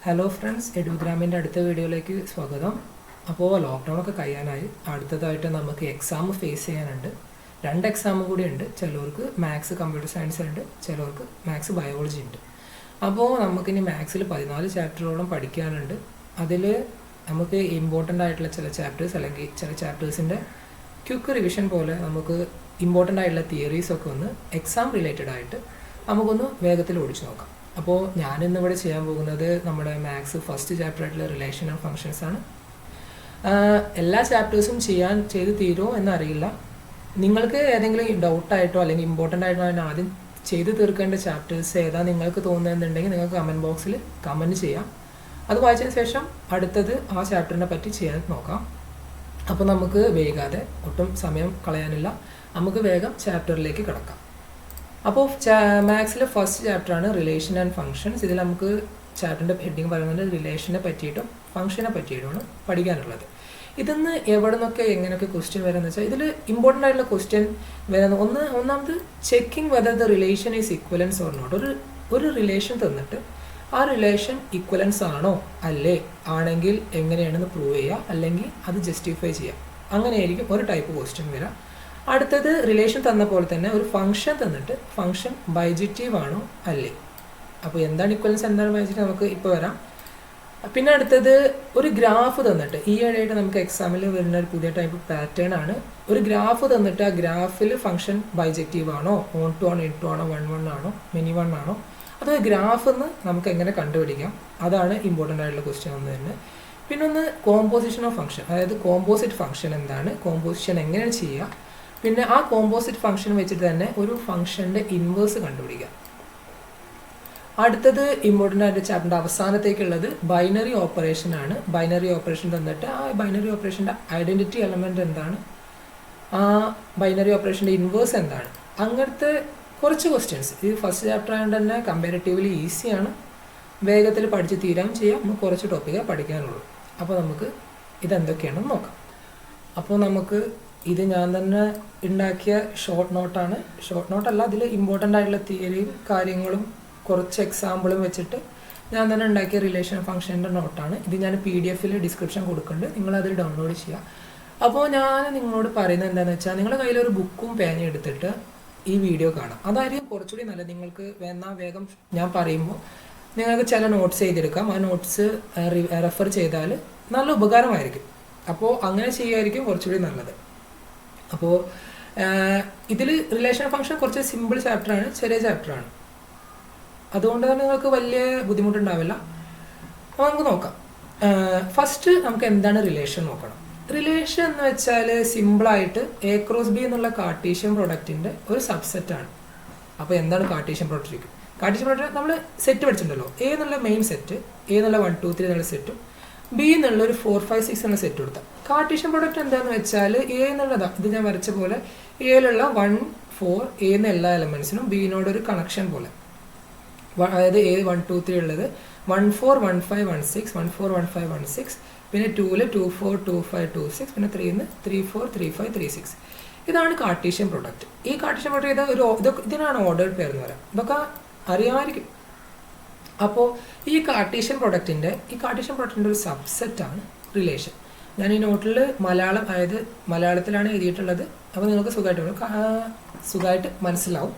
Hello friends, എഡുഗ്രാമിൻ്റെ അടുത്ത വീഡിയോയിലേക്ക് സ്വാഗതം. അപ്പോൾ ലോക്ക്ഡൗണൊക്കെ കഴിയാനായി അടുത്തതായിട്ട് നമുക്ക് എക്സാം ഫേസ് ചെയ്യാനുണ്ട്. 2 എക്സാം കൂടി ഉണ്ട്. ചിലവർക്ക് മാത്സ് കമ്പ്യൂട്ടർ സയൻസ് ഉണ്ട്, ചിലവർക്ക് മാത്സ് ബയോളജി ഉണ്ട്. അപ്പോൾ നമുക്കിനി മാത്സിൽ 14 ചാപ്റ്ററോളം പഠിക്കാനുണ്ട്. അതിൽ നമുക്ക് ഇമ്പോർട്ടൻ്റ് ആയിട്ടുള്ള ചില ചാപ്റ്റേഴ്സ് അല്ലെങ്കിൽ ചില ചാപ്റ്റേഴ്സിൻ്റെ ക്വിക്ക് റിവിഷൻ പോലെ നമുക്ക് ഇമ്പോർട്ടൻ്റ് ആയിട്ടുള്ള തിയറീസൊക്കെ ഒന്ന് എക്സാം റിലേറ്റഡ് ആയിട്ട് നമുക്കൊന്ന് വേഗത്തിൽ ഓടിച്ചു നോക്കാം. അപ്പോൾ ഞാനിന്നിവിടെ ചെയ്യാൻ പോകുന്നത് നമ്മുടെ മാത്സ് ഫസ്റ്റ് ചാപ്റ്റർ ആയിട്ടുള്ള റിലേഷൻ ആൻഡ് ഫങ്ഷൻസ് ആണ്. എല്ലാ ചാപ്റ്റേഴ്സും ചെയ്ത് തീരുമോ എന്നറിയില്ല. നിങ്ങൾക്ക് ഏതെങ്കിലും ഡൗട്ടായിട്ടോ അല്ലെങ്കിൽ ഇമ്പോർട്ടൻ്റ് ആയിട്ടോ ഞാൻ ആദ്യം ചെയ്ത് തീർക്കേണ്ട ചാപ്റ്റേഴ്സ് ഏതാ നിങ്ങൾക്ക് തോന്നുന്നുണ്ടെങ്കിൽ നിങ്ങൾക്ക് കമൻറ്റ് ബോക്സിൽ കമൻറ്റ് ചെയ്യാം. അത് വായിച്ചതിന് ശേഷം അടുത്തത് ആ ചാപ്റ്ററിനെ പറ്റി ചെയ്യാൻ നോക്കാം. അപ്പോൾ നമുക്ക് വൈകാതെ ഒട്ടും സമയം കളയാനില്ല, നമുക്ക് വേഗം ചാപ്റ്ററിലേക്ക് കിടക്കാം. അപ്പോൾ മാത്സിലെ ഫസ്റ്റ് ചാപ്റ്ററാണ് റിലേഷൻ ആൻഡ് ഫങ്ഷൻസ്. ഇതിൽ നമുക്ക് ചാപ്റ്ററിൻ്റെ ഹെഡിങ് പറയുന്നത് റിലേഷനെ പറ്റിയിട്ടും ഫംഗ്ഷനെ പറ്റിയിട്ടുമാണ് പഠിക്കാനുള്ളത്. ഇതിന്ന് എവിടെ നിന്നൊക്കെ എങ്ങനെയൊക്കെ ക്വസ്റ്റ്യൻ വരുന്നത് വെച്ചാൽ ഇതിൽ ഇമ്പോർട്ടൻ്റ് ആയിട്ടുള്ള ക്വസ്റ്റ്യൻ വരുന്നത് ഒന്നാമത് checking whether the relation is equivalence or not. ഒരു റിലേഷൻ തന്നിട്ട് ആ റിലേഷൻ ഇക്വലൻസ് ആണോ അല്ലേ, ആണെങ്കിൽ എങ്ങനെയാണെന്ന് പ്രൂവ് ചെയ്യുക, അല്ലെങ്കിൽ അത് ജസ്റ്റിഫൈ ചെയ്യുക. അങ്ങനെയായിരിക്കും ഒരു ടൈപ്പ് ക്വസ്റ്റ്യൻ വരിക. അടുത്തത് റിലേഷൻ തന്ന പോലെ തന്നെ ഒരു ഫംഗ്ഷൻ തന്നിട്ട് ഫംഗ്ഷൻ ബൈജക്റ്റീവ് ആണോ അല്ലേ. അപ്പോൾ എന്താണ് ഇക്വലൻസ്, എന്താണ് ബൈജക്റ്റീവ് നമുക്ക് ഇപ്പോൾ വരാം. പിന്നെ അടുത്തത് ഒരു ഗ്രാഫ് തന്നിട്ട്, ഈ ഇടയായിട്ട് നമുക്ക് എക്സാമിൽ വരുന്ന ഒരു പുതിയ ടൈപ്പ് പാറ്റേൺ ആണ്. ഒരു ഗ്രാഫ് തന്നിട്ട് ആ ഗ്രാഫിൽ ഫംഗ്ഷൻ ബൈജക്റ്റീവ് ആണോ, 1 to 1, 8 to 1, 1 1 ആണോ, മിനി 1 ആണോ, അത് ഗ്രാഫ് എന്ന് നമുക്ക് എങ്ങനെ കണ്ടുപിടിക്കാം. അതാണ് ഇമ്പോർട്ടൻ്റ് ആയിട്ടുള്ള ക്വസ്റ്റ്യൻ ഒന്ന് തന്നെ. പിന്നെ ഒന്ന് കോമ്പോസിഷൻ ഓഫ് ഫംഗ്ഷൻ, അതായത് കോമ്പോസിറ്റ് ഫംഗ്ഷൻ എന്താണ്, കോമ്പോസിഷൻ എങ്ങനെയാണ് ചെയ്യുക, പിന്നെ ആ കോമ്പോസിറ്റ് ഫംഗ്ഷൻ വെച്ചിട്ട് തന്നെ ഒരു ഫംഗ്ഷൻ്റെ ഇൻവേഴ്സ് കണ്ടുപിടിക്കുക. അടുത്തത് ഇമ്പോർട്ടൻ്റ് ആയിട്ട് ചാപ്റ്ററിൻ്റെ അവസാനത്തേക്കുള്ളത് ബൈനറി ഓപ്പറേഷൻ ആണ്. ബൈനറി ഓപ്പറേഷൻ തന്നിട്ട് ആ ബൈനറി ഓപ്പറേഷൻ്റെ ഐഡൻറ്റിറ്റി എലമെൻ്റ് എന്താണ്, ആ ബൈനറി ഓപ്പറേഷൻ്റെ ഇൻവേഴ്സ് എന്താണ്, അങ്ങനത്തെ കുറച്ച് ക്വസ്റ്റ്യൻസ്. ഇത് ഫസ്റ്റ് ചാപ്റ്റർ ആയതുകൊണ്ട് തന്നെ കമ്പാരിറ്റീവ്ലി ഈസിയാണ്, വേഗത്തിൽ പഠിച്ച് തീരാൻ ചെയ്യാം. നമുക്ക് കുറച്ച് ടോപ്പിക്കേ പഠിക്കാനുള്ളൂ. അപ്പോൾ നമുക്ക് ഇതെന്തൊക്കെയാണെന്ന് നോക്കാം. അപ്പോൾ നമുക്ക് ഇത് ഞാൻ തന്നെ ഉണ്ടാക്കിയ ഷോർട്ട് നോട്ടാണ്. ഷോർട്ട് നോട്ടല്ല, ഇതിൽ ഇമ്പോർട്ടൻ്റ് ആയിട്ടുള്ള തിയറിയും കാര്യങ്ങളും കുറച്ച് എക്സാമ്പിളും വെച്ചിട്ട് ഞാൻ തന്നെ ഉണ്ടാക്കിയ റിലേഷൻ ഫംഗ്ഷൻ്റെ നോട്ടാണ്. ഇത് ഞാൻ PDF ഡിസ്ക്രിപ്ഷൻ കൊടുക്കുന്നുണ്ട്, നിങ്ങളതിൽ ഡൗൺലോഡ് ചെയ്യുക. അപ്പോൾ ഞാൻ നിങ്ങളോട് പറയുന്നത് എന്താണെന്ന് വെച്ചാൽ, നിങ്ങളുടെ കയ്യിലൊരു ബുക്കും പേനയും എടുത്തിട്ട് ഈ വീഡിയോ കാണാം. അതായിരിക്കും കുറച്ചുകൂടി നല്ലത്. നിങ്ങൾക്ക് വേഗം ഞാൻ പറയുമ്പോൾ നിങ്ങൾക്ക് ചില നോട്ട്സ് ചെയ്തെടുക്കാം. ആ നോട്ട്സ് റെഫർ ചെയ്താൽ നല്ല ഉപകാരമായിരിക്കും. അപ്പോൾ അങ്ങനെ ചെയ്യുമായിരിക്കും കുറച്ചുകൂടി നല്ലത്. അപ്പോൾ ഇതിൽ റിലേഷൻ ഫംഗ്ഷൻ കുറച്ച് സിമ്പിൾ ചാപ്റ്ററാണ്, ചെറിയ ചാപ്റ്ററാണ്, അതുകൊണ്ട് തന്നെ നിങ്ങൾക്ക് വലിയ ബുദ്ധിമുട്ടുണ്ടാവില്ല. അപ്പോൾ നമുക്ക് നോക്കാം. ഫസ്റ്റ് നമുക്ക് എന്താണ് റിലേഷൻ നോക്കണം. റിലേഷൻ എന്ന് വെച്ചാൽ സിമ്പിളായിട്ട് A×B എന്നുള്ള കാർട്ടീഷ്യൻ പ്രൊഡക്റ്റിൻ്റെ ഒരു സബ്സെറ്റാണ്. അപ്പോൾ എന്താണ് കാർട്ടീഷ്യൻ പ്രൊഡക്റ്റ്? കാർട്ടീഷ്യൻ പ്രൊഡക്റ്റ് നമ്മൾ സെറ്റ് പഠിച്ചിട്ടുണ്ടല്ലോ. A എന്നുള്ള മെയിൻ സെറ്റ്, A എന്നുള്ള 1 2 3 എന്നുള്ള സെറ്റും B എന്നുള്ള ഒരു 4 5 6 എന്നുള്ള സെറ്റ് കൊടുത്താൽ കാർട്ടീഷ്യൻ പ്രൊഡക്റ്റ് എന്താണെന്ന് വെച്ചാൽ A എന്നുള്ളതാണ്. ഇത് ഞാൻ വരച്ച പോലെ Aയിലുള്ള 1 4 A എന്ന എല്ലാ എലമെൻസിനും Bനോടൊരു കണക്ഷൻ പോലെ. അതായത് A 1 2 3 ഉള്ളത് 1 4 1 5 1 6 1 4 1 5 1 6, പിന്നെ 2 2 4 2 5 2 6, പിന്നെ 3 3 4 3 5 3 6. ഇതാണ് കാർട്ടീഷ്യൻ പ്രൊഡക്റ്റ്. ഈ കാർട്ടീഷ്യൻ പ്രൊഡക്റ്റ് ഇതിനാണ് ഓർഡേഡ് പേർ എന്ന് പറയാം. ഇതൊക്കെ അറിയാമായിരിക്കും. അപ്പോൾ ഈ കാർട്ടീഷ്യൻ പ്രൊഡക്റ്റിൻ്റെ ഒരു സബ്സെറ്റാണ് റിലേഷൻ. ഞാൻ ഈ നോട്ടിൽ മലയാളത്തിലാണ് എഴുതിയിട്ടുള്ളത്. അപ്പോൾ നിങ്ങൾക്ക് സുഖമായിട്ട് മനസ്സിലാവും.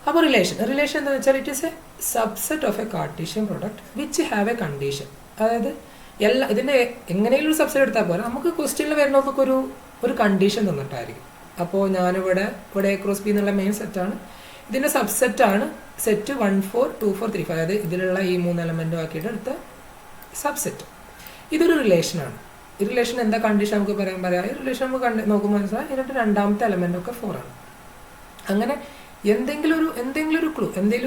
അപ്പോൾ റിലേഷൻ എന്താണെന്ന് വെച്ചാൽ it is a subset of A Cartesian product which have A condition. അതായത് ഇതിൻ്റെ എങ്ങനെയും ഒരു സബ്സെറ്റ് എടുത്താൽ പോലെ നമുക്ക് ക്വസ്റ്റ്യനിൽ വരുന്നതൊക്കെ ഒരു കണ്ടീഷൻ തന്നിട്ടായിരിക്കും. അപ്പോൾ ഞാനിവിടെ A×B എന്നുള്ള മെയിൻ സെറ്റാണ്. ഇതിൻ്റെ സബ്സെറ്റാണ് സെറ്റ് 1 4 2 4 3 5. അതായത് ഇതിലുള്ള ഈ 3 എലമെൻറ്റും ആക്കിയിട്ട് എടുത്ത സബ്സെറ്റ്. ഇതൊരു റിലേഷനാണ്. ഈ റിലേഷൻ എന്താ കണ്ടീഷൻ നമുക്ക് പറയാം. ഈ റിലേഷൻ നമുക്ക് നോക്കുമ്പോൾ മനസ്സിലായി ഇതിൻ്റെ രണ്ടാമത്തെ എലമെൻ്റൊക്കെ 4 ആണ്. അങ്ങനെ എന്തെങ്കിലും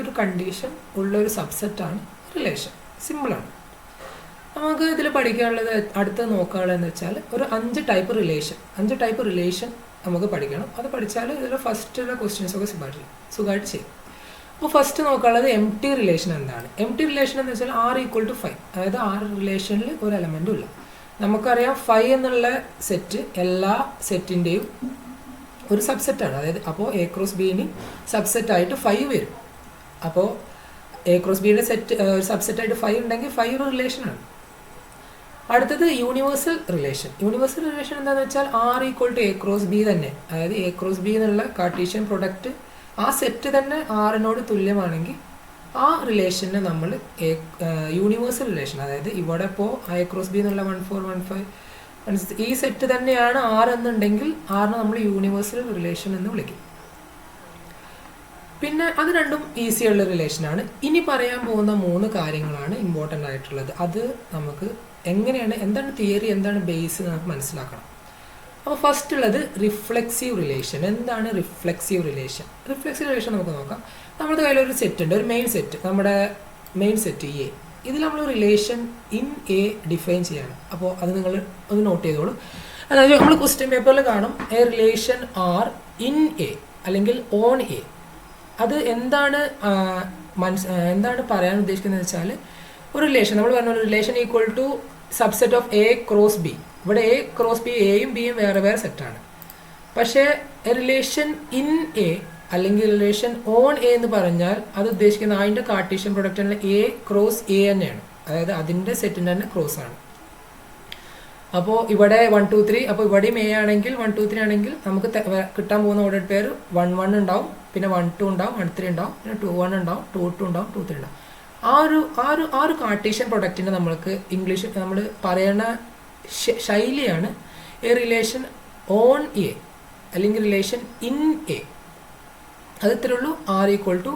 ഒരു കണ്ടീഷൻ ഉള്ള ഒരു സബ്സെറ്റാണ് റിലേഷൻ. സിമ്പിളാണ്. നമുക്ക് ഇതിൽ പഠിക്കാനുള്ളത് അടുത്ത് നോക്കാനുള്ളതെന്ന് വെച്ചാൽ ഒരു 5 ടൈപ്പ് റിലേഷൻ നമുക്ക് പഠിക്കണം. അത് പഠിച്ചാൽ ഇതിൽ ഫസ്റ്റുള്ള ക്വസ്റ്റ്യൻസൊക്കെ സുഖമായിട്ട് ചെയ്യും. അപ്പോൾ ഫസ്റ്റ് നോക്കാനുള്ളത് എംപ്റ്റി റിലേഷൻ എന്താണ്. എംപ്റ്റി റിലേഷൻ എന്ന് വെച്ചാൽ R = 5. അതായത് R റിലേഷനിൽ ഒരു എലമെൻറ്റും ഇല്ല. നമുക്കറിയാം 5 എന്നുള്ള സെറ്റ് എല്ലാ സെറ്റിൻ്റെയും ഒരു സബ്സെറ്റാണ്. അതായത് അപ്പോൾ A×B സബ്സെറ്റായിട്ട് 5 വരും. അപ്പോൾ എ ക്രോസ് ബിയുടെ സെറ്റ് ഒരു സബ്സെറ്റായിട്ട് 5 ഉണ്ടെങ്കിൽ 5 ഒരു റിലേഷനാണ്. അടുത്തത് യൂണിവേഴ്സൽ റിലേഷൻ. യൂണിവേഴ്സൽ റിലേഷൻ എന്താണെന്ന് വെച്ചാൽ R equal to A cross B തന്നെ, അതായത് എ ക്രോസ് ബി എന്നുള്ള കാർട്ടീഷ്യൻ പ്രൊഡക്റ്റ് ആ സെറ്റ് തന്നെ ആറിനോട് തുല്യമാണെങ്കിൽ ആ റിലേഷനെ നമ്മൾ യൂണിവേഴ്സൽ റിലേഷൻ, അതായത് ഇവിടെ ഇപ്പോൾ എ ക്രോസ് ബി എന്നുള്ള 1 4 1 5 ഈ സെറ്റ് തന്നെയാണ് R എന്നുണ്ടെങ്കിൽ ആറിനെ നമ്മൾ യൂണിവേഴ്സൽ റിലേഷൻ എന്ന് വിളിക്കും. പിന്നെ അത് രണ്ടും ഈസിയുള്ള റിലേഷനാണ്. ഇനി പറയാൻ പോകുന്ന 3 കാര്യങ്ങളാണ് ഇമ്പോർട്ടൻ്റ് ആയിട്ടുള്ളത്. അത് നമുക്ക് എങ്ങനെയാണ്, എന്താണ് തിയറി, എന്താണ് ബേസ് നമുക്ക് മനസ്സിലാക്കണം. അപ്പോൾ ഫസ്റ്റ് ഉള്ളത് റിഫ്ലെക്സീവ് റിലേഷൻ. എന്താണ് റിഫ്ലെക്സീവ് റിലേഷൻ? റിഫ്ലെക്സീവ് റിലേഷൻ നമുക്ക് നോക്കാം. നമ്മുടെ കയ്യിലൊരു സെറ്റ് ഉണ്ട്, ഒരു മെയിൻ സെറ്റ്, നമ്മുടെ മെയിൻ സെറ്റ് എ. ഇതിൽ നമ്മൾ റിലേഷൻ ഇൻ എ ഡിഫൈൻ ചെയ്യാണ്. അപ്പോൾ അത് നിങ്ങൾ ഒന്ന് നോട്ട് ചെയ്തോളൂ. അതായത് നമ്മൾ ക്വസ്റ്റ്യൻ പേപ്പറിൽ കാണും A relation are in A അല്ലെങ്കിൽ ഓൺ എ. അത് എന്താണ് എന്താണ് പറയാൻ ഉദ്ദേശിക്കുന്നത് വെച്ചാൽ, ഒരു റിലേഷൻ നമ്മൾ പറഞ്ഞ ഒരു relation equal to subset of A cross B. ഇവിടെ എ ക്രോസ് ബി, എയും ബിയും വേറെ വേറെ സെറ്റാണ്. പക്ഷേ റിലേഷൻ ഇൻ എ അല്ലെങ്കിൽ റിലേഷൻ ഓൺ എ എന്ന് പറഞ്ഞാൽ അത് ഉദ്ദേശിക്കുന്ന അതിൻ്റെ Cartesian product A cross A തന്നെയാണ്, അതായത് അതിൻ്റെ സെറ്റിൻ്റെ തന്നെ ക്രോസ് ആണ്. അപ്പോൾ ഇവിടെ 1 2 3, അപ്പോൾ ഇവിടെയും എ ആണെങ്കിൽ 1 2 3 ആണെങ്കിൽ നമുക്ക് കിട്ടാൻ പോകുന്ന ഓർഡർ പേര് 1 1 ഉണ്ടാവും, പിന്നെ 1 2 ഉണ്ടാവും, 1 3 ഉണ്ടാവും, പിന്നെ 2 1 ഉണ്ടാവും, 2 2 ഉണ്ടാവും, 2 3 ഉണ്ടാവും. ആ ഒരു കാർട്ടീഷ്യൻ പ്രൊഡക്റ്റിനെ നമ്മൾക്ക് ഇംഗ്ലീഷിൽ നമ്മൾ പറയുന്ന ശൈലിയാണ് എ റിലേഷൻ ഓൺ എ അല്ലെങ്കിൽ റിലേഷൻ ഇൻ എ. അത് ഇത്രയേ ഉള്ളൂ. R equal to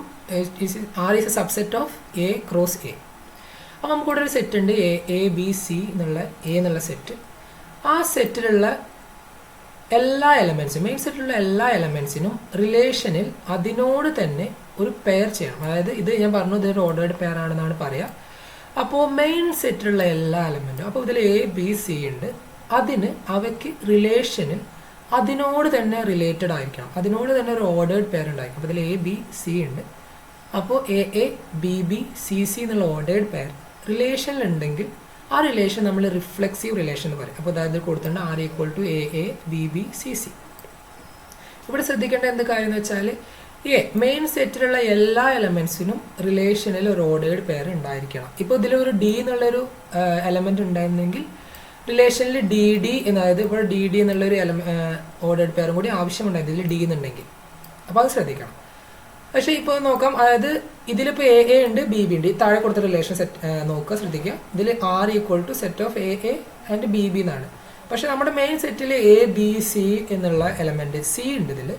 R is a subset of A cross A. അപ്പോൾ നമുക്കിവിടെ ഒരു സെറ്റ് ഉണ്ട്, എ ബി സി എന്നുള്ള സെറ്റ്. ആ സെറ്റിലുള്ള എല്ലാ എലമെൻറ്റ്സും, മെയിൻ സെറ്റിലുള്ള എല്ലാ എലമെൻറ്റ്സിനും റിലേഷനിൽ അതിനോട് തന്നെ ഒരു പെയർ ചെയ്യണം. അതായത് ഇത് ഞാൻ പറഞ്ഞു, ഇതൊരു ഓർഡേർഡ് പെയർ ആണെന്നാണ് പറയുക. അപ്പോൾ മെയിൻ സെറ്റിലുള്ള എല്ലാ എലമെൻറ്റും, അപ്പോൾ ഇതിൽ എ ബി സി ഉണ്ട്, അവയ്ക്ക് റിലേഷനിൽ അതിനോട് തന്നെ റിലേറ്റഡ് ആയിരിക്കണം, അതിനോട് തന്നെ ഒരു ഓർഡേർഡ് പെയർ ഉണ്ടായിരിക്കും. അപ്പോൾ ഇതിൽ എ ബി സി ഉണ്ട്. അപ്പോൾ A B B C C എന്നുള്ള ഓർഡേർഡ് പെയർ റിലേഷനിൽ ഉണ്ടെങ്കിൽ ആ റിലേഷൻ നമ്മൾ റിഫ്ലെക്സീവ് റിലേഷൻ എന്ന് പറയും. അപ്പോൾ അതായത് കൊടുത്തിട്ടുണ്ട് R equal to A B B C C. ഇവിടെ ശ്രദ്ധിക്കേണ്ട എന്ത് കാര്യം എന്ന് വെച്ചാൽ, മെയിൻ സെറ്റിലുള്ള എല്ലാ എലമെൻസിനും റിലേഷനിൽ ഒരു ഓർഡേർഡ് പെയർ ഉണ്ടായിരിക്കണം. ഇപ്പോൾ ഇതിലൊരു ഡി എന്നുള്ളൊരു എലമെന്റ് ഉണ്ടായിരുന്നെങ്കിൽ റിലേഷനിൽ ഡി ഡി അതായത് ഇപ്പോൾ ഡി ഡി എന്നുള്ളൊരു ഓർഡേർഡ് പെയറും കൂടി ആവശ്യമുണ്ടായിരുന്നു ഇതിൽ ഡി എന്നുണ്ടെങ്കിൽ. അപ്പോൾ അത് ശ്രദ്ധിക്കണം. പക്ഷേ ഇപ്പോൾ നോക്കാം, അതായത് ഇതിലിപ്പോൾ എ ഉണ്ട്, ബി ബി ഉണ്ട്. താഴെ കൊടുത്ത റിലേഷൻ സെറ്റ് നോക്കുക, ശ്രദ്ധിക്കുക. ഇതിൽ R equal to set of A and B B എന്നാണ്. പക്ഷെ നമ്മുടെ മെയിൻ സെറ്റിൽ എ ബി സി എന്നുള്ള എലമെന്റ് സി ഉണ്ട് ഇതിൽ,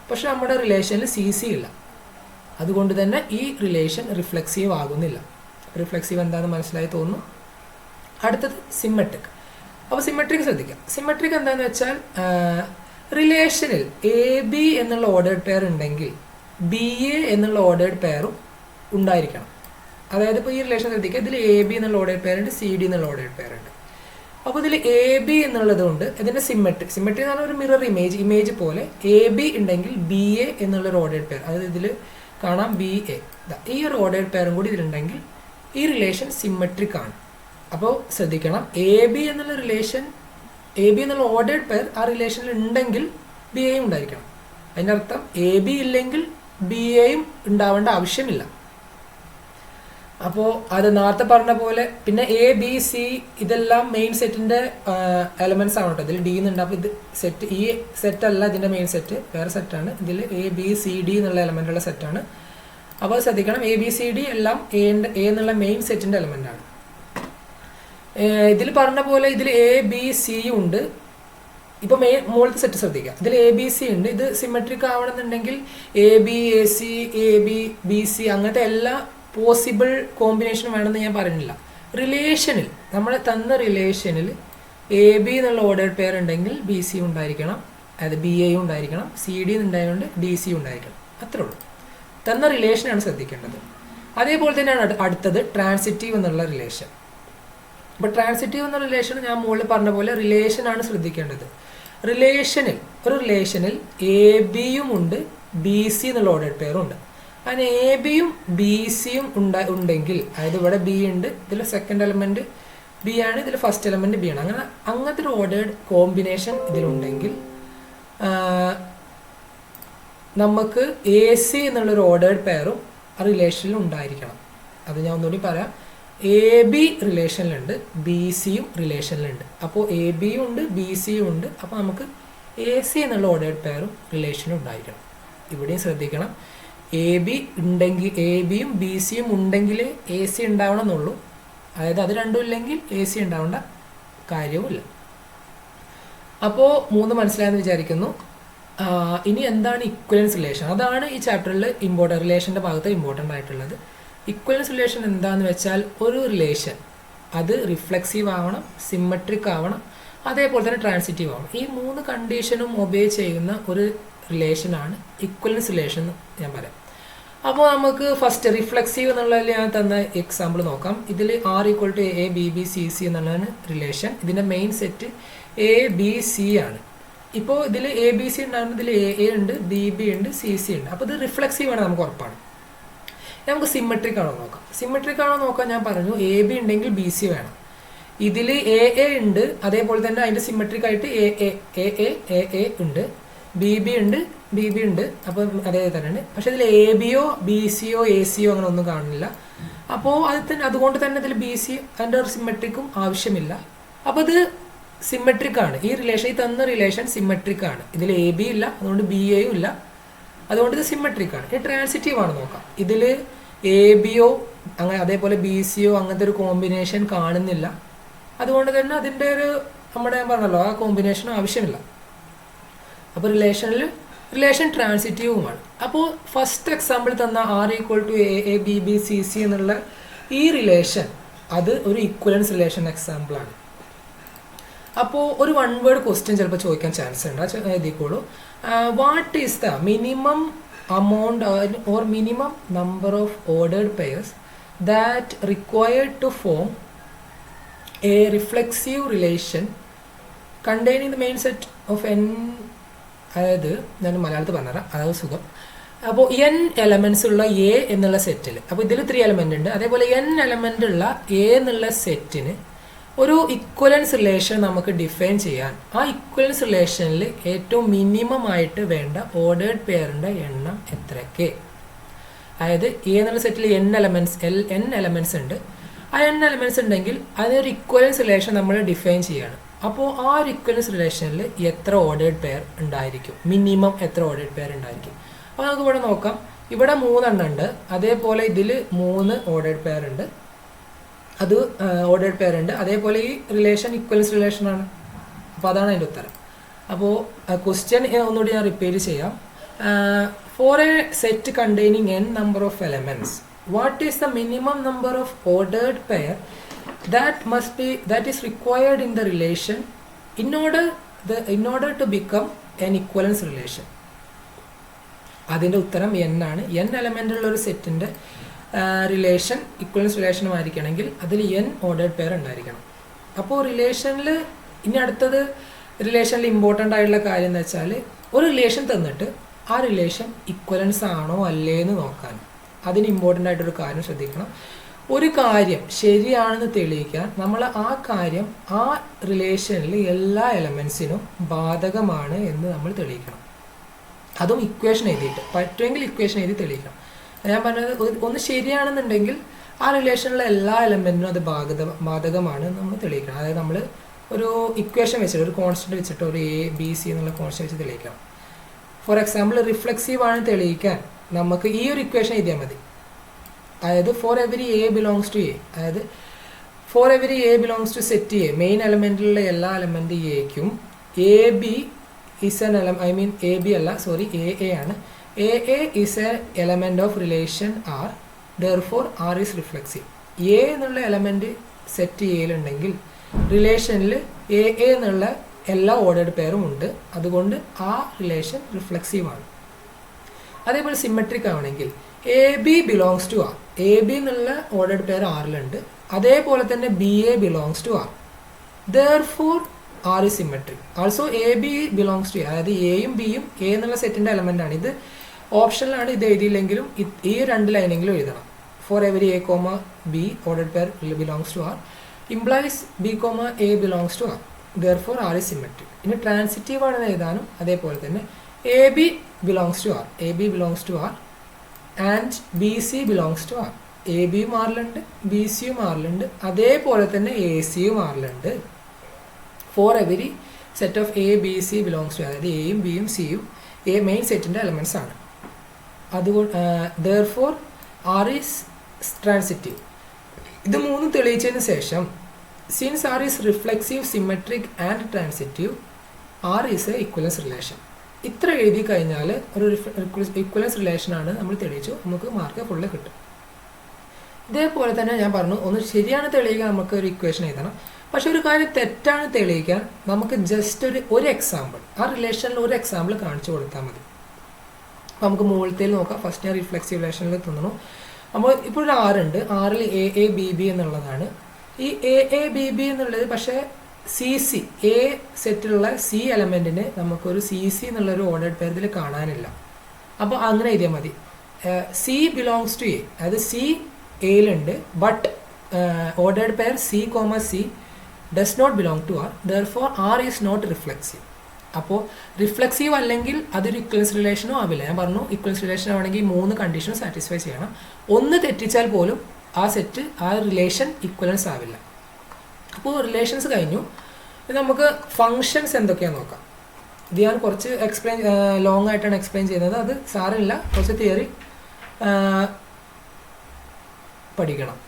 പക്ഷെ നമ്മുടെ റിലേഷനിൽ സി സി ഇല്ല. അതുകൊണ്ട് തന്നെ ഈ റിലേഷൻ റിഫ്ലെക്സീവ് ആകുന്നില്ല. റിഫ്ലെക്സീവ് എന്താണെന്ന് മനസ്സിലായി തോന്നുന്നു. അടുത്തത് സിമെട്രിക്. അപ്പോൾ സിമെട്രിക് ശ്രദ്ധിക്കാം. സിമെട്രിക് എന്താണെന്ന് വെച്ചാൽ, റിലേഷനിൽ എ ബി എന്നുള്ള ഓർഡേർഡ് പെയർ ഉണ്ടെങ്കിൽ ബി എ എന്നുള്ള ഓർഡേർഡ് പെയറും ഉണ്ടായിരിക്കണം. അതായത് ഇപ്പോൾ ഈ റിലേഷൻ ശ്രദ്ധിക്കുക, ഇതിൽ എ ബി എന്നുള്ള ഓർഡേർഡ് പെയർ ഉണ്ട്, സി ഡി എന്നുള്ള ഓർഡേർഡ് പെയർ ഉണ്ട്. അപ്പോൾ ഇതിൽ എ ബി എന്നുള്ളതുകൊണ്ട് ഇതിൻ്റെ സിമെട്രി എന്ന് പറഞ്ഞാൽ ഒരു മിറർ ഇമേജ് പോലെ എ ബി ഉണ്ടെങ്കിൽ ബി എ എന്നുള്ളൊരു ഓർഡേർഡ് പെയർ, അതായത് ഇതിൽ കാണാം ബി എ, ഈ ഒരു ഓർഡേർഡ് പെയറും കൂടി ഇതിലുണ്ടെങ്കിൽ ഈ റിലേഷൻ സിമെട്രിക് ആണ്. അപ്പോൾ ശ്രദ്ധിക്കണം, എ ബി എന്നുള്ള റിലേഷൻ, എ ബി എന്നുള്ള ഓർഡേർഡ് പെയർ ആ റിലേഷനിൽ ഉണ്ടെങ്കിൽ ബി എയും ഉണ്ടായിരിക്കണം. അതിൻ്റെ അർത്ഥം എ ബി ഇല്ലെങ്കിൽ ബി എയും ഉണ്ടാവേണ്ട ആവശ്യമില്ല. അപ്പോൾ അത് നേരത്തെ പറഞ്ഞ പോലെ പിന്നെ എ ബി സി ഇതെല്ലാം മെയിൻ സെറ്റിൻ്റെ എലമെൻറ്റ്സ് ആണ് കേട്ടോ. ഇതിൽ ഡി എന്നുണ്ട്. അപ്പോൾ ഇത് സെറ്റ്, ഈ സെറ്റ് അല്ല ഇതിൻ്റെ മെയിൻ സെറ്റ്, വേറെ സെറ്റാണ്. ഇതിൽ എ ബി സി ഡി എന്നുള്ള എലമെൻ്റുള്ള സെറ്റാണ്. അപ്പോൾ ശ്രദ്ധിക്കണം, എ ബി സി ഡി എല്ലാം എ എന്നുള്ള മെയിൻ സെറ്റിൻ്റെ എലമെൻ്റാണ്. ഇതിൽ പറഞ്ഞ പോലെ ഇതിൽ എ ബി സി ഉണ്ട്. ഇപ്പോൾ മുകളിലത്തെ സെറ്റ് ശ്രദ്ധിക്കുക, ഇതിൽ എ ബി സി ഉണ്ട്. ഇത് സിമെട്രിക് ആവണമെന്നുണ്ടെങ്കിൽ A B A C A B B C അങ്ങനത്തെ എല്ലാ പോസിബിൾ കോമ്പിനേഷൻ വേണമെന്ന് ഞാൻ പറയുന്നില്ല. റിലേഷനിൽ നമ്മൾ തന്ന റിലേഷനിൽ എ ബി എന്നുള്ള ഓർഡേർഡ് പെയർ ഉണ്ടെങ്കിൽ ബി സി ഉണ്ടായിരിക്കണം, അതായത് ബി എയും ഉണ്ടായിരിക്കണം, സി ഡി ഉണ്ടായതുകൊണ്ട് ഡി സി ഉണ്ടായിരിക്കണം. അത്രേ ഉള്ളൂ. തന്ന റിലേഷനാണ് ശ്രദ്ധിക്കേണ്ടത്. അതേപോലെ തന്നെയാണ് അടുത്തത് ട്രാൻസിറ്റീവ് എന്നുള്ള റിലേഷൻ. അപ്പോൾ ട്രാൻസിറ്റീവ് എന്ന റിലേഷൻ ഞാൻ മുകളിൽ പറഞ്ഞ പോലെ റിലേഷനാണ് ശ്രദ്ധിക്കേണ്ടത്. ഒരു റിലേഷനിൽ എ ബിയും ഉണ്ട്, ബി സി എന്നുള്ള ഓർഡേർഡ് പെയറും ഉണ്ട്. അതിന് എ ബിയും ബി സിയും ഉണ്ടെങ്കിൽ, അതായത് ഇവിടെ ബി ഉണ്ട്, ഇതിൽ സെക്കൻഡ് എലമെന്റ് ബി ആണ്, ഇതിൽ ഫസ്റ്റ് എലമെന്റ് ബി ആണ്, അങ്ങനത്തെ ഒരു ഓർഡേർഡ് കോമ്പിനേഷൻ ഇതിലുണ്ടെങ്കിൽ നമുക്ക് എ സി എന്നുള്ളൊരു ഓർഡേർഡ് പെയറും ആ റിലേഷനിൽ ഉണ്ടായിരിക്കണം. അത് ഞാൻ ഒന്നുകൂടി പറയാം. എ ബി റിലേഷനിലുണ്ട്, ബി സിയും റിലേഷനിലുണ്ട്. അപ്പോൾ എ ബിയും ഉണ്ട്, ബി സിയും ഉണ്ട്. അപ്പോൾ നമുക്ക് എ സി എന്നുള്ള ഓർഡേഡ് പെയറും റിലേഷനും ഉണ്ടായിരിക്കണം. ഇവിടെയും ശ്രദ്ധിക്കണം, എ ബി ഉണ്ടെങ്കിൽ, എ ബിയും ബി സിയും ഉണ്ടെങ്കിൽ എ സി ഉണ്ടാവണം എന്നുള്ളൂ. അതായത് അത് രണ്ടും ഇല്ലെങ്കിൽ എ സി ഉണ്ടാവേണ്ട കാര്യവുമില്ല. അപ്പോൾ 3 മനസ്സിലായെന്ന് വിചാരിക്കുന്നു. ഇനി എന്താണ് ഇക്വലൻസ് റിലേഷൻ? അതാണ് ഈ ചാപ്റ്ററിൽ റിലേഷൻ്റെ ഭാഗത്ത് ഇമ്പോർട്ടൻ്റ് ആയിട്ടുള്ളത്. ഇക്വലൻസ് റിലേഷൻ എന്താണെന്ന് വെച്ചാൽ, ഒരു റിലേഷൻ അത് റിഫ്ലെക്സീവ് ആവണം, സിമ്മട്രിക് ആവണം, അതേപോലെ തന്നെ ട്രാൻസിറ്റീവ് ആവണം. ഈ 3 കണ്ടീഷനും ഒബേ ചെയ്യുന്ന ഒരു റിലേഷനാണ് ഇക്വലൻസ് റിലേഷൻ എന്ന് ഞാൻ പറയാം. അപ്പോൾ നമുക്ക് ഫസ്റ്റ് റിഫ്ലെക്സീവ് എന്നുള്ളതിൽ ഞാൻ തന്ന എക്സാമ്പിൾ നോക്കാം. ഇതിൽ R = A B B C C എന്നുള്ളതാണ് റിലേഷൻ. ഇതിൻ്റെ main set A B C ആണ്. ഇപ്പോൾ ഇതിൽ A B C ഉണ്ടാകുമ്പോൾ ഇതിൽ A ഉണ്ട്, B B ഉണ്ട്, C C ഉണ്ട്. അപ്പോൾ ഇത് റിഫ്ലെക്സീവ് ആണ്, നമുക്ക് ഉറപ്പാണ്. നമുക്ക് സിമ്മട്രിക് ആണോ നോക്കാം. സിമ്മട്രിക് ആണോ നോക്കാൻ ഞാൻ പറഞ്ഞു എ ബി ഉണ്ടെങ്കിൽ ബി സി വേണം. ഇതിൽ എ എ ഉണ്ട്, അതേപോലെ തന്നെ അതിൻ്റെ സിമ്മട്രിക് ആയിട്ട് എ ഉണ്ട്, ബി ബി ഉണ്ട്, ബി ബി ഉണ്ട്. അപ്പം അതേ തന്നെയാണ്. പക്ഷെ ഇതിൽ എ ബിയോ ബി സിയോ എ സിയോ അങ്ങനെ ഒന്നും കാണില്ല. അപ്പോൾ അതുകൊണ്ട് തന്നെ ഇതിൽ ബി സി അതിൻ്റെ സിമ്മട്രിക്കും ആവശ്യമില്ല. അപ്പോൾ ഇത് സിമ്മട്രിക് ആണ്. ഈ റിലേഷൻ, ഈ തന്ന റിലേഷൻ സിമ്മട്രിക് ആണ്. ഇതിൽ എ ബി ഇല്ല, അതുകൊണ്ട് ബി എയും ഇല്ല, അതുകൊണ്ട് ഇത് സിമ്മട്രിക് ആണ്. ഈ ട്രാൻസിറ്റീവ് ആണ് നോക്കാം. ഇതിൽ എ ബിയോ അങ്ങനെ അതേപോലെ ബി സിയോ അങ്ങനത്തെ ഒരു കോമ്പിനേഷൻ കാണുന്നില്ല. അതുകൊണ്ട് തന്നെ അതിൻ്റെ നമ്മുടെ ഞാൻ പറഞ്ഞല്ലോ, ആ കോമ്പിനേഷൻ ആവശ്യമില്ല. അപ്പോൾ റിലേഷൻ ട്രാൻസിറ്റീവുമാണ്. അപ്പോൾ ഫസ്റ്റ് എക്സാമ്പിൾ തന്ന R = A B B C C എന്നുള്ള ഈ റിലേഷൻ, അത് ഒരു ഇക്വലൻസ് റിലേഷൻ എക്സാമ്പിളാണ്. അപ്പോൾ ഒരു 1 വേർഡ് ക്വസ്റ്റ്യൻ ചിലപ്പോൾ ചോദിക്കാൻ ചാൻസ് ഉണ്ട്. എഴുതിക്കോളൂ. What is the minimum amount or minimum number of ordered pairs that required to form a reflexive relation containing the main set of n. അതായത് ഞാൻ മലയാളത്തിൽ പറഞ്ഞുതരാം, അതായത് സുഖം. അപ്പോൾ n എലമെൻറ്റ്സ് ഉള്ള എ എന്നുള്ള സെറ്റിൽ, അപ്പോൾ ഇതിൽ 3 എലമെൻ്റ് ഉണ്ട്. അതേപോലെ n എലമെൻ്റ് ഉള്ള എ എന്നുള്ള സെറ്റിന് ഒരു ഇക്വലൻസ് റിലേഷൻ നമുക്ക് ഡിഫൈൻ ചെയ്യാൻ. ആ ഇക്വലൻസ് റിലേഷനിൽ ഏറ്റവും മിനിമം ആയിട്ട് വേണ്ട ഓർഡേഡ് പെയറിൻ്റെ എണ്ണം എത്രയൊക്കെ. അതായത് എ എന്നുള്ള സെറ്റിൽ n എലമെൻറ്റ്സ് ഉണ്ട്. ആ n എലമെൻറ്റ്സ് ഉണ്ടെങ്കിൽ അതിനൊരു ഇക്വലൻസ് റിലേഷൻ നമ്മൾ ഡിഫൈൻ ചെയ്യാണ്. അപ്പോൾ ആ ഒരു ഇക്വലൻസ് റിലേഷനിൽ എത്ര ഓർഡേഡ് പെയർ ഉണ്ടായിരിക്കും, മിനിമം എത്ര ഓർഡേഡ് പെയർ ഉണ്ടായിരിക്കും. അപ്പോൾ നമുക്ക് ഇവിടെ നോക്കാം. ഇവിടെ 3 എണ്ണം ഉണ്ട്. അതേപോലെ ഇതിൽ 3 ഓർഡേഡ് പെയർ ഉണ്ട്, അത് ഓർഡേഡ് പെയർ ഉണ്ട്. അതേപോലെ ഈ റിലേഷൻ ഇക്വലൻസ് റിലേഷനാണ്. അപ്പോൾ അതാണ് അതിൻ്റെ ഉത്തരം. അപ്പോൾ ക്വസ്റ്റ്യൻ ഒന്നുകൂടി ഞാൻ റിപ്പീറ്റ് ചെയ്യാം. For a set containing n number of elements, what is the minimum number of ordered pair that is required in the relation in order to become an equivalence relation? അതിൻ്റെ ഉത്തരം n ആണ്. n എലമെൻ്റുള്ള ഒരു സെറ്റിൻ്റെ relation ഇക്വലൻസ് റിലേഷനുമായിരിക്കണമെങ്കിൽ അതിൽ n ordered pair ഉണ്ടായിരിക്കണം. അപ്പോൾ റിലേഷനിൽ ഇനി അടുത്തത് റിലേഷനിൽ ഇമ്പോർട്ടൻ്റ് ആയിട്ടുള്ള കാര്യം എന്ന് വെച്ചാൽ, ഒരു റിലേഷൻ തന്നിട്ട് ആ റിലേഷൻ ഇക്വലൻസ് ആണോ അല്ലേ എന്ന് നോക്കാൻ. അതിന് ഇമ്പോർട്ടൻ്റ് ആയിട്ടൊരു കാര്യം ശ്രദ്ധിക്കണം. ഒരു കാര്യം ശരിയാണെന്ന് തെളിയിക്കാൻ നമ്മൾ ആ കാര്യം ആ റിലേഷനിൽ എല്ലാ എലമെൻസിനും ബാധകമാണ് എന്ന് നമ്മൾ തെളിയിക്കണം. അതും ഇക്വേഷൻ എഴുതിയിട്ട്, പറ്റുമെങ്കിൽ ഇക്വേഷൻ എഴുതി തെളിയിക്കണം. ഞാൻ പറഞ്ഞത് ഒന്ന് ശരിയാണെന്നുണ്ടെങ്കിൽ ആ റിലേഷനിലെ എല്ലാ എലമെൻറ്റിനും അത് ബാധകമാണ് നമ്മൾ തെളിയിക്കണം. അതായത് നമ്മൾ ഒരു ഇക്വേഷൻ വെച്ചിട്ട്, ഒരു കോൺസ്റ്റന്റ് വെച്ചിട്ട്, ഒരു എ ബി സി എന്നുള്ള കോൺസ്റ്റന്റ് വെച്ച് തെളിയിക്കണം. ഫോർ എക്സാമ്പിൾ റിഫ്ലെക്സീവ് ആണ് തെളിയിക്കാൻ നമുക്ക് ഈ ഒരു ഇക്വേഷൻ എഴുതിയാൽ മതി. അതായത് for every a belongs to A, അതായത് for every a belongs to set A, main എലമെൻറ്റിലുള്ള എല്ലാ എലമെൻറ്റ് എക്കും a b is in a b അല്ല, സോറി, എ ആണ്. A is a element of relation R, therefore R is reflexive. A എന്നുള്ള element set എയിലുണ്ടെങ്കിൽ റിലേഷനിൽ a എന്നുള്ള എല്ലാ ഓർഡേഡ് പെയറും ഉണ്ട്. അതുകൊണ്ട് ആ റിലേഷൻ റിഫ്ലെക്സീവ് ആണ്. അതേപോലെ സിമെട്രിക് ആവണമെങ്കിൽ A B belongs to R, A B എന്നുള്ള ഓർഡേഡ് പെയർ ആറിലുണ്ട്. അതേപോലെ തന്നെ B A belongs to R, therefore R is symmetric. Also A B belongs to A, അതായത് എയും ബിയും എ എന്നുള്ള സെറ്റിൻ്റെ എലമെൻ്റ് ആണ്. ഇത് ഓപ്ഷനിലാണ്, ഇത് എഴുതിയില്ലെങ്കിലും ഈ 2 ലൈനെങ്കിലും എഴുതണം. For every a comma b ordered pair belongs to R implies b comma a belongs to R, therefore R is symmetric. ഇനി ട്രാൻസിറ്റീവ് ആണെന്ന് എഴുതാനും അതേപോലെ തന്നെ a B belongs to R, A B belongs to R and b c belongs to R, a ബിയും മാറിലുണ്ട്, b സിയും മാറിലുണ്ട്, അതേപോലെ തന്നെ എ സിയും മാറിലുണ്ട്. For every set of a B c belongs to, അതായത് എയും ബിയും സിയും എ മെയിൻ സെറ്റിൻ്റെ എലമെൻറ്റ്സ് ആണ്. അതുകൊണ്ട് ദെയർഫോർ ആർ ഈസ് ട്രാൻസിറ്റീവ്. ഇത് മൂന്നും തെളിയിച്ചതിന് ശേഷം since R is reflexive, symmetric and transitive, R is a equivalence relation. ഇത്ര എഴുതി കഴിഞ്ഞാൽ ഒരു ഇക്വലൻസ് റിലേഷനാണ് നമ്മൾ തെളിയിച്ചു, നമുക്ക് മാർക്ക് ഫുള്ള് കിട്ടും. ഇതേപോലെ തന്നെ ഞാൻ പറഞ്ഞു, ഒന്ന് ശരിയാണ് തെളിയിക്കാൻ നമുക്ക് ഒരു ഇക്വേഷൻ എഴുതണം. പക്ഷെ ഒരു കാര്യം തെറ്റാണ് തെളിയിക്കാൻ നമുക്ക് ജസ്റ്റ് ഒരു എക്സാമ്പിൾ, ആ റിലേഷനിൽ ഒരു എക്സാമ്പിൾ കാണിച്ചു കൊടുത്താൽ മതി. അപ്പോൾ നമുക്ക് മുകളിലത്തേൽ നോക്കാം. ഫസ്റ്റ് ഞാൻ റിഫ്ലെക്സീവ് റിലേഷനിൽ തന്നു. നമ്മൾ ഇപ്പോൾ ഒരു ആറുണ്ട്, ആറിൽ എ എ ബി ബി എന്നുള്ളതാണ്. ഈ എ എ ബി ബി എന്നുള്ളത് പക്ഷേ സി സി എ സെറ്റിലുള്ള സി എലമെൻറ്റിന് നമുക്കൊരു സി സി എന്നുള്ളൊരു ഓർഡേഡ് പെയർ ഇതിൽ കാണാനില്ല. അപ്പോൾ അങ്ങനെ എഴുതിയാൽ മതി. സി ബിലോങ്സ് ടു എ, അതായത് സി എയിലുണ്ട്, but ordered pair c comma c does not belong to R, therefore R is not reflexive. അപ്പോൾ റിഫ്ലെക്സീവ് അല്ലെങ്കിൽ അതൊരു ഇക്വലൻസ് റിലേഷനോ ആവില്ല. ഞാൻ പറഞ്ഞു ഇക്വലൻസ് റിലേഷൻ ആണെങ്കിൽ 3 കണ്ടീഷനും സാറ്റിസ്ഫൈ ചെയ്യണം. ഒന്ന് തെറ്റിച്ചാൽ പോലും ആ സെറ്റ്, ആ റിലേഷൻ ഇക്വലൻസ് ആവില്ല. അപ്പോൾ റിലേഷൻസ് കഴിഞ്ഞു. നമുക്ക് ഫങ്ഷൻസ് എന്തൊക്കെയാണെന്ന് നോക്കാം. ഇത് ഞാൻ കുറച്ച് ലോങ് ആയിട്ടാണ് എക്സ്പ്ലെയിൻ ചെയ്യുന്നത്. അത് സാരമില്ല, കുറച്ച് തിയറി പഠിക്കണം.